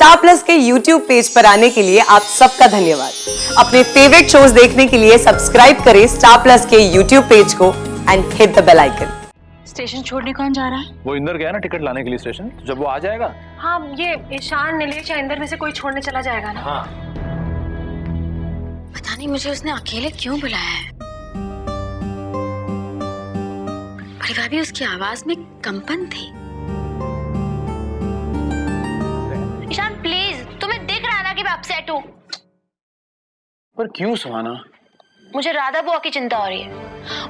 Star Plus के YouTube page पर आने के लिए आप सबका धन्यवाद। अपने फेवरेट शोज देखने के लिए सब्सक्राइब करें स्टार प्लस के YouTube पेज को and hit the bell icon. Station छोड़ने कौन जा रहा है? वो इंदर गया ना टिकट लाने के लिए स्टेशन, तो जब वो आ जाएगा। हाँ, ये ईशान, नीलेश या इंदर में से कोई छोड़ने चला जाएगा ना। हाँ। पता नहीं मुझे उसने अकेले क्यों बुलाया है। बड़ी भाभी, उसकी आवाज में कंपन थी। ईशान प्लीज, तुम्हें दिख रहा है ना कि मैं अपसेट हूँ। पर क्यों सुहाना? मुझे राधा बुआ की चिंता हो रही है।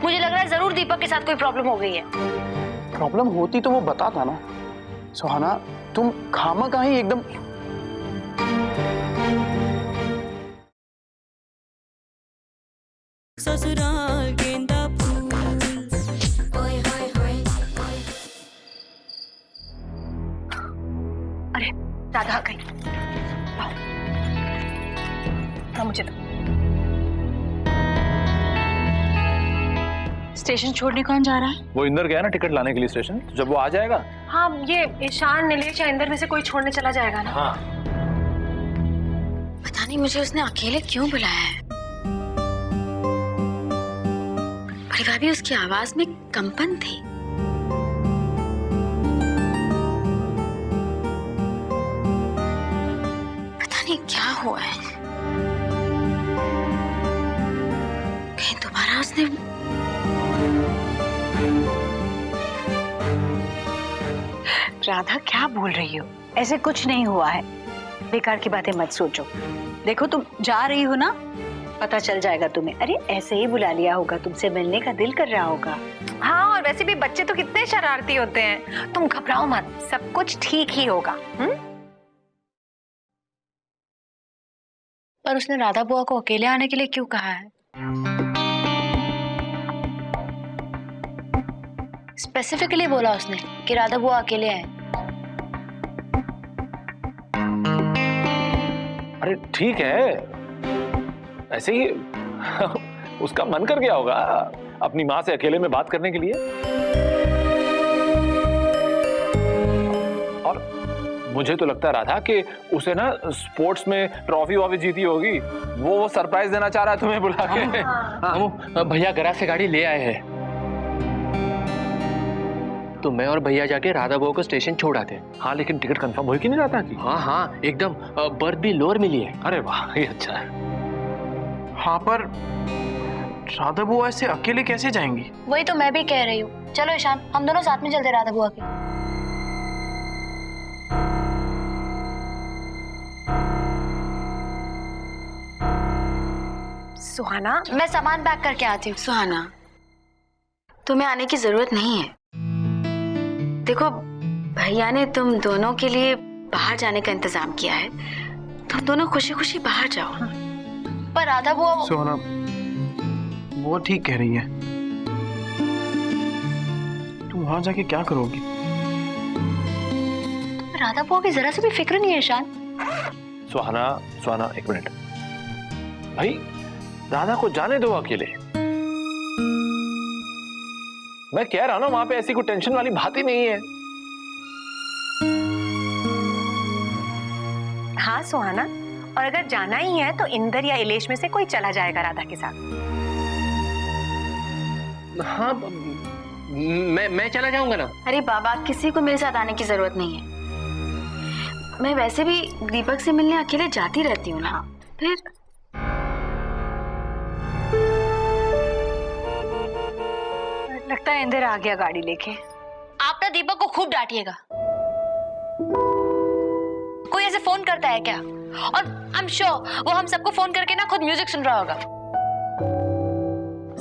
मुझे लग रहा है जरूर दीपक के साथ कोई प्रॉब्लम हो गई है। प्रॉब्लम होती तो वो बताता ना। सुहाना, तुम खामखा ही एकदम। ससुराल गेंदा फूल, ओए होए होए। अरे राधा आ गई। हाँ, मुझे तो। स्टेशन छोड़ने कौन जा रहा है? वो इंदर गया ना टिकट लाने के लिए स्टेशन, तो जब वो आ जाएगा। हाँ, ये ईशान, नीलेश या इंदर में से कोई छोड़ने चला जाएगा ना। हाँ। पता नहीं मुझे उसने अकेले क्यों बुलाया है। बड़ी भाभी, उसकी आवाज में कंपन थी। पता नहीं क्या हुआ है। कहीं दोबारा उसने। राधा, क्या बोल रही हो? ऐसे कुछ नहीं हुआ है। बेकार की बातें मत सोचो। देखो, तुम जा रही हो ना, पता चल जाएगा तुम्हें। अरे ऐसे ही बुला लिया होगा, तुमसे मिलने का दिल कर रहा होगा। हाँ, और वैसे भी बच्चे तो कितने शरारती होते हैं। तुम घबराओ मत, सब कुछ ठीक ही होगा। पर उसने राधा बुआ को अकेले आने के लिए क्यों कहा है? स्पेसिफिकली बोला उसने कि राधा बुआ अकेले आए। अरे ठीक है, ऐसे ही उसका मन कर गया होगा अपनी माँ से अकेले में बात करने के लिए। और मुझे तो लगता है राधा कि उसे ना स्पोर्ट्स में ट्रॉफी वॉफी जीती होगी, वो सरप्राइज देना चाह रहा है तुम्हें बुला के। हाँ, भैया गराज से गाड़ी ले आए हैं, तो मैं और भैया जाके राधा बुआ को स्टेशन छोड़ आते हैं। हाँ, लेकिन टिकट कंफर्म हो कि नहीं रहता कि? हाँ हाँ एकदम, बर्थ भी लोअर मिली है। अरे वाह, ये अच्छा है। हाँ, पर राधा बुआ ऐसे अकेले कैसे जाएंगी? वही तो मैं भी कह रही हूँ। चलो ईशान, हम दोनों साथ में चलते राधा बुआ के। सुहाना, मैं सामान पैक करके आती हूँ। सुहाना, तुम्हें आने की जरूरत नहीं है। देखो, भैया ने तुम दोनों के लिए बाहर जाने का इंतजाम किया है। तुम दोनों खुशी खुशी बाहर जाओ। पर राधा बुआ। सुहाना, वो ठीक कह रही है। तुम वहां जाके क्या करोगी? राधा बुआ की जरा सी भी फिक्र नहीं है ईशान। सुहाना, सुहाना एक मिनट भाई, राधा को जाने दो अकेले। मैं कह रहा हूं ना, वहां पे ऐसी कोई टेंशन वाली बात ही नहीं है। हाँ सुहाना, और अगर जाना ही है तो इंदर या इलेश में से कोई चला जाएगा राधा के साथ। हाँ, मैं चला जाऊंगा ना। अरे बाबा, किसी को मेरे साथ आने की जरूरत नहीं है। मैं वैसे भी दीपक से मिलने अकेले जाती रहती हूँ ना। फिर लगता है इंदर आ गया गाड़ी लेके। आप ना दीपक को खूब डांटिएगा। कोई ऐसे फोन करता है क्या? और आई एम श्योर वो हम सबको फोन करके ना खुद म्यूजिक सुन रहा होगा।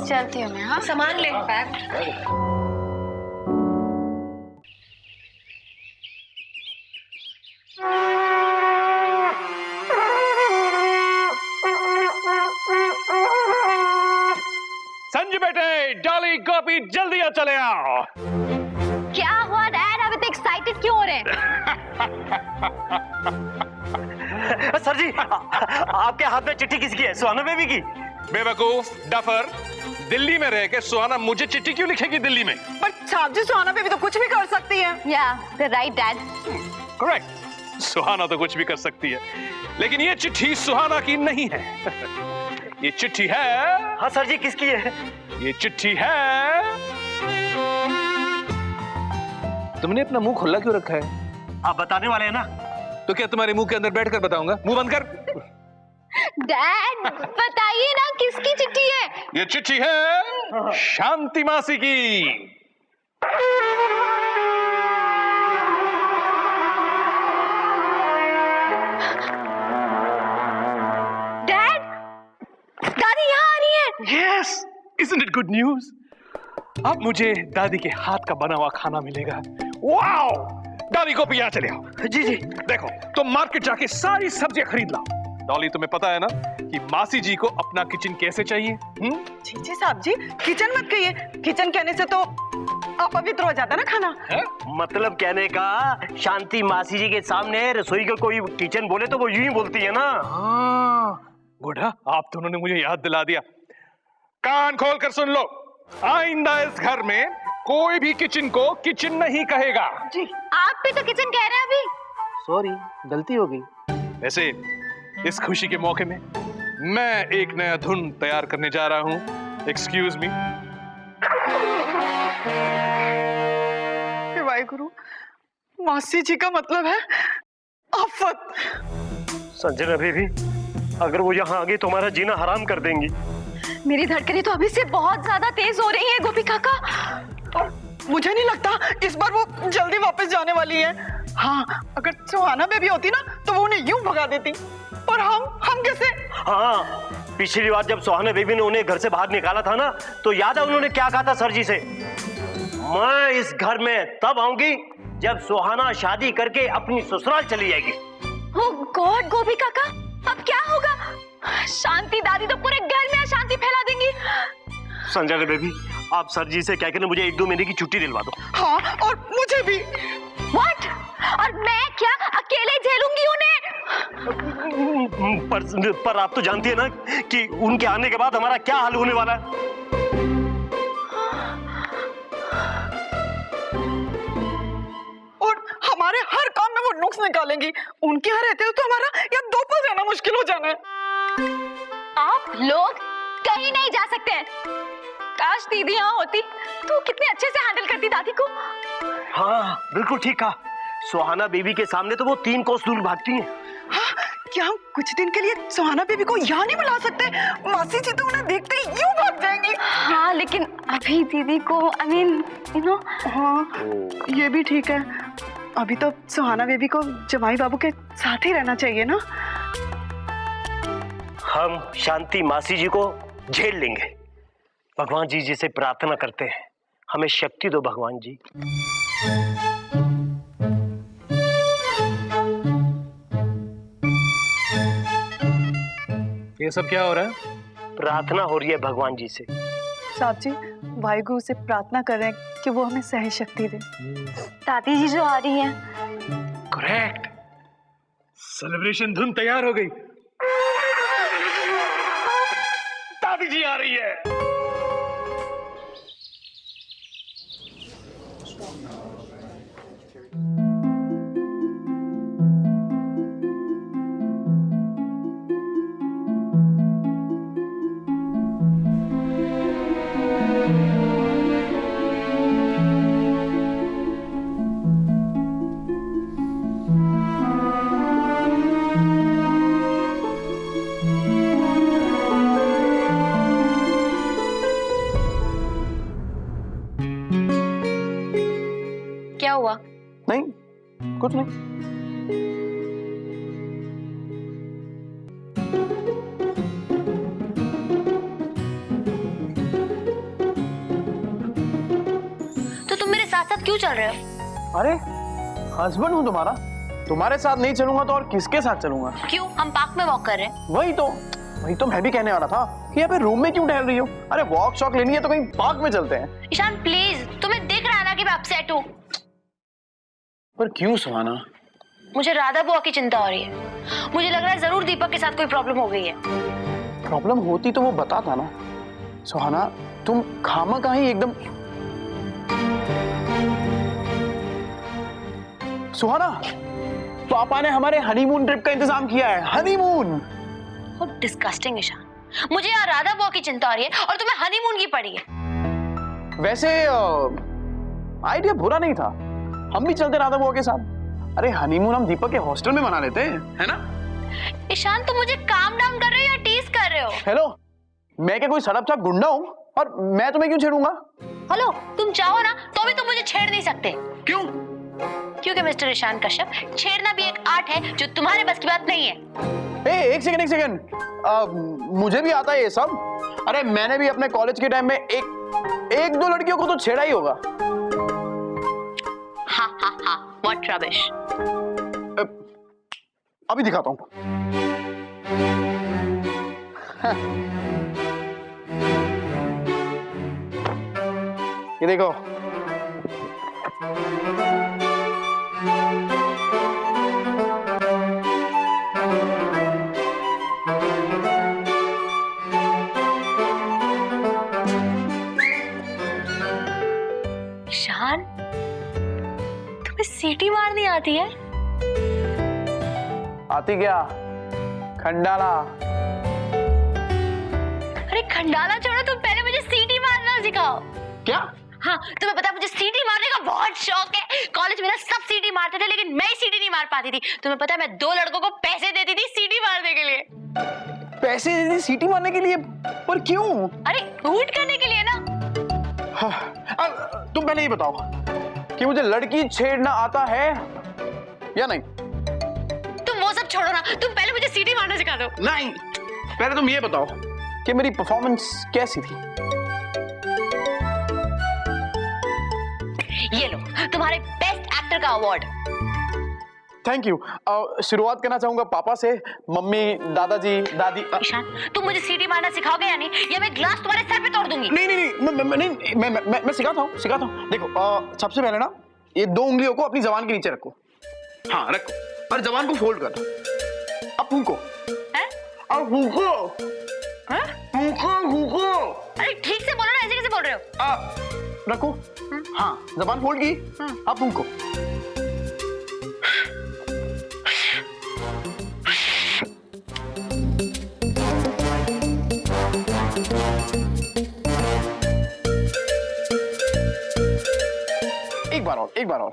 चलती हूँ मैं। हाँ, सामान ले पैक। संजू बेटे, डॉली, गोपी, जल्दी आ, चले आओ। क्या हुआ डैड, आप इतने एक्साइटेड क्यों हो रहे हैं? सर जी, आपके हाथ में चिट्ठी किसकी है? सुहाना बेबी की? बेवकूफ, डफर, दिल्ली में रह के सुहाना मुझे चिट्ठी क्यों लिखेगी दिल्ली में? पर साहब जी, सुहाना बेबी तो कुछ भी कर सकती है। या राइट डैड। करेक्ट, सुहाना तो कुछ भी कर सकती है, लेकिन ये चिट्ठी सुहाना की नहीं है। ये चिट्ठी है। हाँ सर जी, किसकी है? ये चिट्ठी है। तुमने अपना मुंह खुला क्यों रखा है? आप बताने वाले हैं ना? तो क्या तुम्हारे मुंह के अंदर बैठकर बताऊंगा? मुंह बंद कर। डैड बताइए ना किसकी चिट्ठी है? ये चिट्ठी है शांति मासी की। डैड दादी यहाँ आ रही है। Yes, isn't it good news? अब मुझे दादी के हाथ का बना हुआ खाना मिलेगा। वाओ! दादी को भी यहाँ चले आओ। जी जी। देखो, तुम मार्केट जाके सारी सब्जियां खरीद लाओ। डॉली, तुम्हें पता है ना कि मासी जी को अपना किचन कैसे चाहिए? जी जी साहब जी, किचन मत कहिए। किचन कहने से तो अपवित्र हो जाता ना खाना। मतलब कहने का, शांति मासी जी के सामने रसोई को कोई किचन बोले तो वो यूं ही बोलती है ना। गुड, आप दोनों ने मुझे याद दिला दिया। कान खोल कर सुन लो, आइंदा इस घर में कोई भी किचन को किचन नहीं कहेगा। जी। आप भी तो किचन कह रहे हैं अभी। सॉरी, गलती हो गई। वैसे इस खुशी के मौके में मैं एक नया धुन तैयार करने जा रहा हूं। Excuse me. वाहिगुरु, मासी जी का मतलब है आफत। संजना बेबी, अगर वो यहाँ आ गई तो हमारा जीना हराम कर देंगी। मेरी धड़कनें तो अभी से बहुत ज्यादा तेज हो रही हैं गोपी काका। और मुझे नहीं लगता इस बार वो जल्दी वापस जाने वाली है। हाँ, अगर सुहाना बेबी होती ना तो वो उन्हें यूं भगा देती। पर हम कैसे? हाँ, पिछली बार जब सुहाना बेबी ने उन्हें घर से बाहर निकाला था ना, तो याद है उन्होंने क्या कहा था सर जी से? मैं इस घर में तब आऊंगी जब सुहाना शादी करके अपनी ससुराल चली जाएगी। ओह गॉड गोपी काका, अब क्या होगा? शांति दादी तो पूरे घर में अशांति फैला देंगी। संजना बेबी, आप सर जी से कह के ना मुझे 1-2 महीने की छुट्टी दिलवा दो। हाँ, और मुझे भी। व्हाट? और मैं क्या अकेले झेलूंगी उन्हें? पर आप तो जानती है ना कि उनके आने के बाद हमारा क्या हाल होने वाला है। और हमारे हर काम में वो नुक्स निकालेंगी। उनके यहाँ रहते हो तो हमारा यहाँ 2 पल रहना मुश्किल हो जाना है। आप लोग कहीं नहीं जा सकते हैं। काश दीदी यहाँ होती तो कितने अच्छे से हैंडल करती दादी को। हाँ, बिल्कुल ठीक कहा। सुहाना बेबी के सामने तो वो 3 कोस दूर भागती हैं। हाँ, क्या हम कुछ दिन के लिए सुहाना बेबी को यहाँ नहीं बुला सकते? मासी जी तो उन्हें देखते ही यूं भाग जाएंगी। हाँ, लेकिन अभी दीदी को आई मीन यू नो। हाँ, ये भी ठीक है। अभी तो सुहाना बेबी को जमाई बाबू के साथ ही रहना चाहिए ना। हम शांति मासी जी को झेल लेंगे। भगवान जी से प्रार्थना करते हैं, हमें शक्ति दो भगवान जी। ये सब क्या हो रहा है? प्रार्थना हो रही है भगवान जी से। साहब जी, वाहिगुरु से प्रार्थना कर रहे हैं कि वो हमें सहन शक्ति दे। दादी जी जो आ रही हैं। करेक्ट। सेलिब्रेशन धुन तैयार हो गई। दादी जी आ रही है। क्या हुआ? नहीं, कुछ नहीं। तो तुम मेरे साथ साथ क्यों चल रहे हो? अरे, हस्बैंड हूँ तुम्हारा। तुम्हारे साथ नहीं चलूंगा तो और किसके साथ चलूंगा? क्यों? हम पार्क में वॉक कर रहे हैं। वही तो मैं भी कहने वाला था कि यहाँ पे रूम में क्यों टहल रही हो? अरे वॉक शॉक लेनी है तो कहीं पार्क में चलते हैं। ईशान प्लीज, तुम्हें दिख रहा है ना कि मैं अपसेट हूँ। पर क्यों सुहाना? मुझे राधा बुआ की चिंता हो रही है। मुझे लग रहा है जरूर दीपक के साथ कोई प्रॉब्लम हो गई है। प्रॉब्लम होती तो वो बताता ना। सुहाना, तुम खामखा ही एकदम। सुहाना, पापा ने हमारे हनीमून ट्रिप का इंतजाम किया है। हनीमून। How disgusting Ishaan. मुझे यहाँ राधा बुआ की चिंता हो रही है और तुम्हें हनीमून की पड़ी है। वैसे आइडिया बुरा नहीं था, हम भी चलते राधा बुआ के साथ। अरे हनीमून हम दीपक के हॉस्टल में मना लेते हैं, है ना? ईशान तुम मुझे काम डाउन कर रहे हो या टीज कर रहे हो? हेलो, मैं क्या कोई सड़प छाप गुंडा हूँ और मैं तुम्हें क्यों छेड़ूंगा? हेलो, तुम चाहो ना तो भी तुम मुझे छेड़ नहीं सकते। क्यों? क्योंकि मिस्टर ईशान कश्यप, छेड़ना भी एक आर्ट है जो तुम्हारे बस की बात नहीं है। एक सेकंड, मुझे भी आता है ये सब। अरे मैंने भी अपने कॉलेज के टाइम में एक दो लड़कियों को तो छेड़ा ही होगा। हा, व्हाट रबिश। अभी दिखाता हूँ। ये देखो। ईशान, तुम्हें सीटी मारनी आती है? आती क्या? खंडाला। अरे खंडाला छोड़ो, तुम पहले मुझे सीटी मारना सिखाओ। क्या? हाँ, तुम्हें पता है मुझे सीटी मारने का बहुत शौक है। कॉलेज में ना सब सीटी मारते थे लेकिन मैं ही सीटी नहीं मार पाती थी। तुम्हें पता है मैं 2 लड़कों को पैसे देती थी सीटी मारने के लिए। पैसे देती सीटी मारने के लिए? पर क्यों? अरे हूट करने के लिए ना। तुम पहले ये बताओ कि मुझे लड़की छेड़ना आता है या नहीं? तुम वो सब छोड़ो ना, तुम पहले मुझे सीटी मारना सिखा दो। नहीं, पहले तुम ये बताओ कि मेरी परफॉर्मेंस कैसी थी? ये लो तुम्हारे बेस्ट एक्टर का अवार्ड। Thank you. शुरुआत करना चाहूंगा पापा से। मम्मी, दादाजी, दादी। ईशान, तुम मुझे सीटी मारना सिखाओगे या नहीं, या मैं ग्लास तुम्हारे सर पे तोड़ दूंगी। नहीं, मैं सिखाता हूँ। देखो, सबसे पहले ना ये 2 उंगलियों को अपनी जबान के नीचे रखो। हाँ रखो, और जबान को फोल्ड कर दो। अब फूंको। अब फूंको। अरे ठीक से बोलो ना, ऐसे कैसे बोल रहे हो? रखो। हाँ, जबान फोल्ड की। अब फूंको। एक बार और।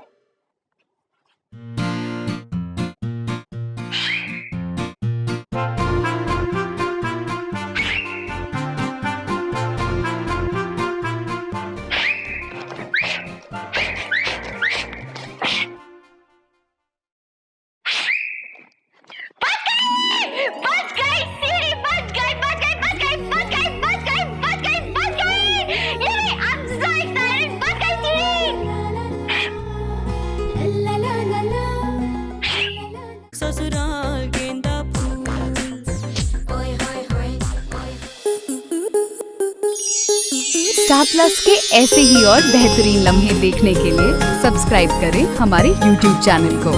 ससुराल गेंदा फूल। स्टार प्लस के ऐसे ही और बेहतरीन लम्हे देखने के लिए सब्सक्राइब करें हमारे YouTube चैनल को।